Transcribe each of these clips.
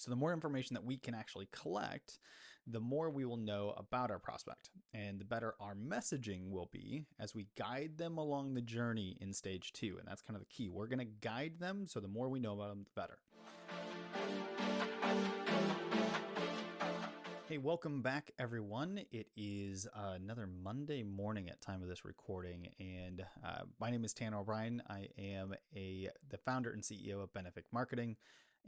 So the more information that we can actually collect, the more we will know about our prospect, and the better our messaging will be as we guide them along the journey in stage two. And that's kind of the key. We're going to guide them, so the more we know about them, the better. Hey, welcome back, everyone. It is another Monday morning at time of this recording, and my name is Tanner O'Brien. I am the founder and CEO of Benefic Marketing,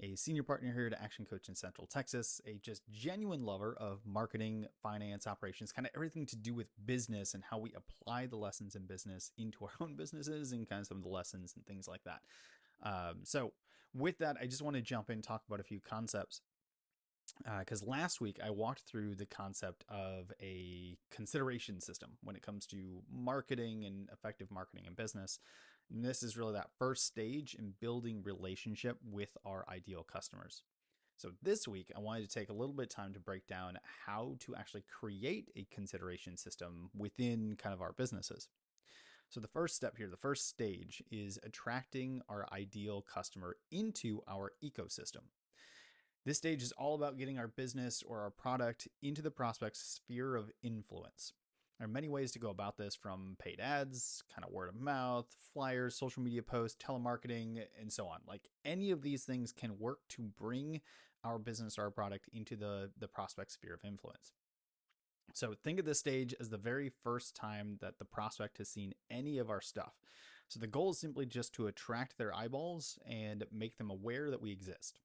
a senior partner here at Action Coach in Central Texas, a just genuine lover of marketing, finance, operations, kind of everything to do with business and how we apply the lessons in business into our own businesses and kind of some of the lessons and things like that. So with that, I just want to jump in and talk about a few concepts because last week I walked through the concept of a consideration system when it comes to marketing and effective marketing in business. And this is really that first stage in building relationship with our ideal customers. So this week, I wanted to take a little bit of time to break down how to actually create a consideration system within kind of our businesses. So the first step here, the first stage is attracting our ideal customer into our ecosystem. This stage is all about getting our business or our product into the prospect's sphere of influence. There are many ways to go about this, from paid ads, kind of word of mouth, flyers, social media posts, telemarketing, and so on. Like any of these things can work to bring our business or our product into the prospect sphere of influence. So think of this stage as the very first time that the prospect has seen any of our stuff. So the goal is simply just to attract their eyeballs and make them aware that we exist.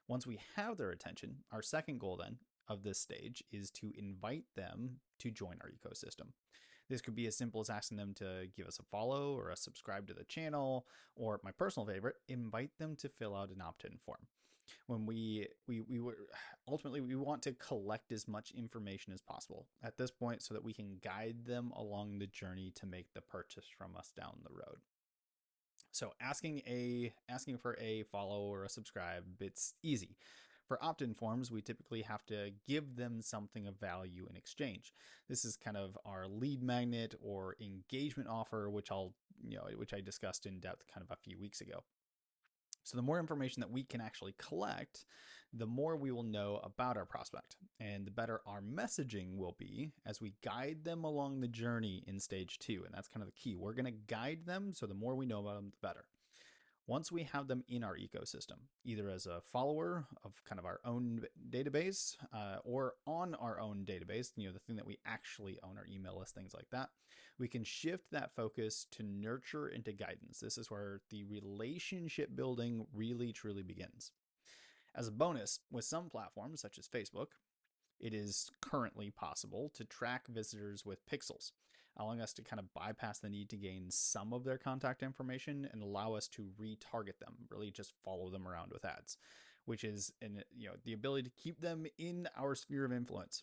Once we have their attention, our second goal then of this stage is to invite them to join our ecosystem. This could be as simple as asking them to give us a follow or a subscribe to the channel, or my personal favorite, invite them to fill out an opt-in form. When we were ultimately we want to collect as much information as possible at this point so that we can guide them along the journey to make the purchase from us down the road. So asking for a follow or a subscribe, it's easy. For opt-in forms, we typically have to give them something of value in exchange. This is kind of our lead magnet or engagement offer, which I discussed in depth kind of a few weeks ago. So the more information that we can actually collect, the more we will know about our prospect, and the better our messaging will be as we guide them along the journey in stage two. And that's kind of the key. We're going to guide them, so the more we know about them, the better. Once we have them in our ecosystem, either as a follower of kind of our own database or on our own database, the thing that we actually own, our email list, things like that, we can shift that focus to nurture into guidance. This is where the relationship building really truly begins. As a bonus, with some platforms such as Facebook, it is currently possible to track visitors with pixels, allowing us to kind of bypass the need to gain some of their contact information and allow us to retarget them, really just follow them around with ads, which is the ability to keep them in our sphere of influence.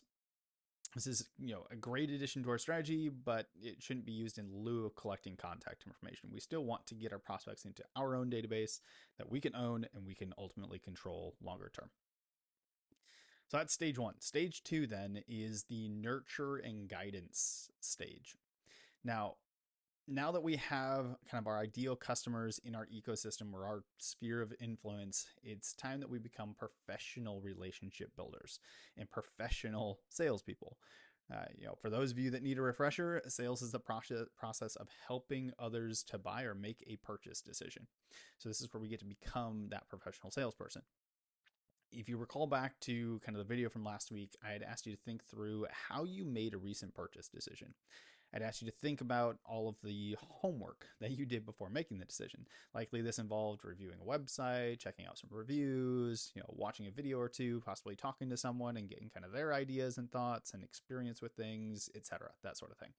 This is a great addition to our strategy, but it shouldn't be used in lieu of collecting contact information. We still want to get our prospects into our own database that we can own and we can ultimately control longer term. So that's stage one. Stage two then is the nurture and guidance stage. Now that we have kind of our ideal customers in our ecosystem or our sphere of influence, it's time that we become professional relationship builders and professional salespeople. For those of you that need a refresher, sales is the process of helping others to buy or make a purchase decision. So this is where we get to become that professional salesperson. If you recall back to kind of the video from last week, I had asked you to think through how you made a recent purchase decision. I'd asked you to think about all of the homework that you did before making the decision. Likely this involved reviewing a website, checking out some reviews, watching a video or two, possibly talking to someone and getting kind of their ideas and thoughts and experience with things, etc., that sort of thing.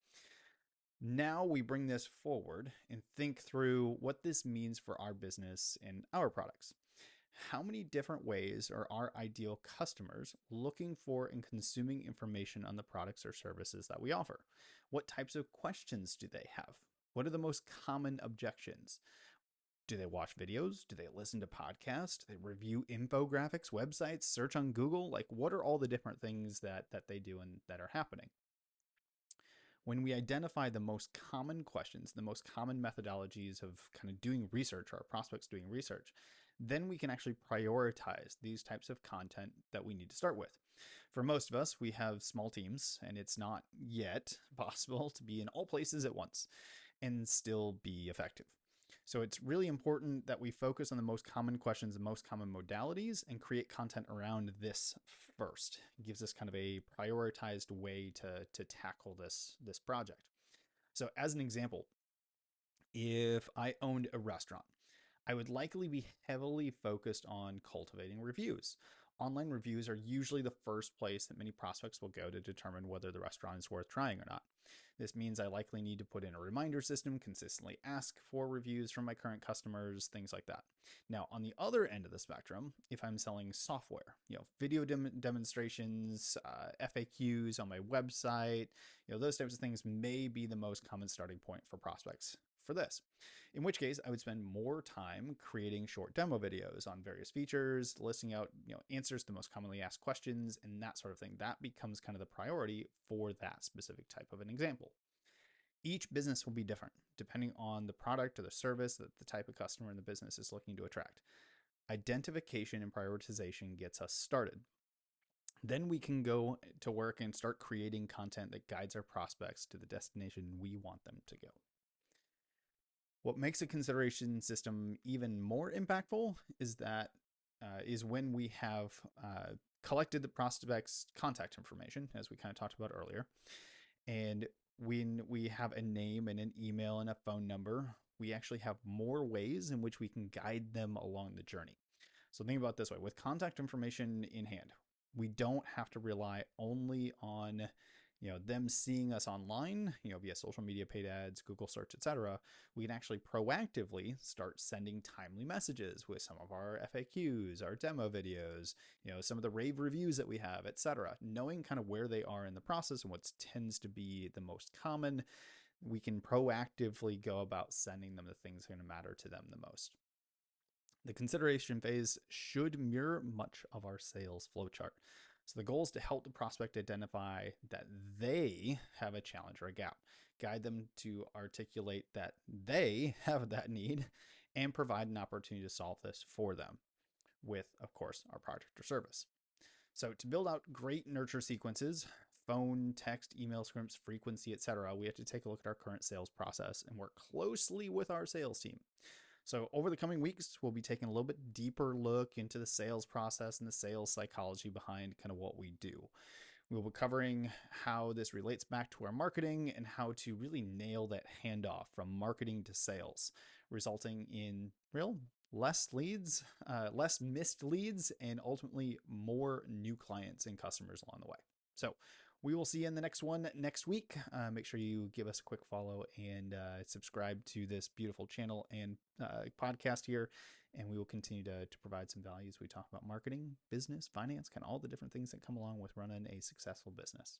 Now we bring this forward and think through what this means for our business and our products. How many different ways are our ideal customers looking for and consuming information on the products or services that we offer? What types of questions do they have? What are the most common objections? Do they watch videos? Do they listen to podcasts? Do they review infographics, websites, search on Google? Like, what are all the different things that they do and that are happening? When we identify the most common questions, the most common methodologies of kind of doing research, or our prospects doing research, then we can actually prioritize these types of content that we need to start with. For most of us, we have small teams, and it's not yet possible to be in all places at once and still be effective. So it's really important that we focus on the most common questions and most common modalities and create content around this first. It gives us kind of a prioritized way to tackle this project. So as an example, if I owned a restaurant, I would likely be heavily focused on cultivating reviews. Online reviews are usually the first place that many prospects will go to determine whether the restaurant is worth trying or not. This means I likely need to put in a reminder system, consistently ask for reviews from my current customers, things like that. Now, on the other end of the spectrum, if I'm selling software, video demonstrations, FAQs on my website, those types of things may be the most common starting point for prospects for this. In which case, I would spend more time creating short demo videos on various features, listing out answers to most commonly asked questions, and that sort of thing. That becomes kind of the priority for that specific type of an example. Each business will be different depending on the product or the service that the type of customer in the business is looking to attract. Identification and prioritization gets us started. Then we can go to work and start creating content that guides our prospects to the destination we want them to go. What makes a consideration system even more impactful is when we have collected the prospect's contact information, as we kind of talked about earlier, and when we have a name and an email and a phone number, we actually have more ways in which we can guide them along the journey. So think about it this way: with contact information in hand, we don't have to rely only on them seeing us online, via social media, paid ads, Google search, etc. We can actually proactively start sending timely messages with some of our FAQs, our demo videos, some of the rave reviews that we have, etc. Knowing kind of where they are in the process and what tends to be the most common, we can proactively go about sending them the things that are going to matter to them the most. The consideration phase should mirror much of our sales flowchart. So the goal is to help the prospect identify that they have a challenge or a gap, guide them to articulate that they have that need, and provide an opportunity to solve this for them with, of course, our product or service. So to build out great nurture sequences, phone, text, email scripts, frequency, etc., we have to take a look at our current sales process and work closely with our sales team. So over the coming weeks, we'll be taking a little bit deeper look into the sales process and the sales psychology behind kind of what we do. We'll be covering how this relates back to our marketing and how to really nail that handoff from marketing to sales, resulting in less leads, less missed leads, and ultimately more new clients and customers along the way. So we will see you in the next one next week. Make sure you give us a quick follow and subscribe to this beautiful channel and podcast here. And we will continue to provide some value as we talk about marketing, business, finance, kind of all the different things that come along with running a successful business.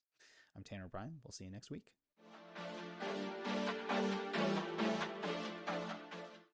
I'm Tanner O'Brien. We'll see you next week.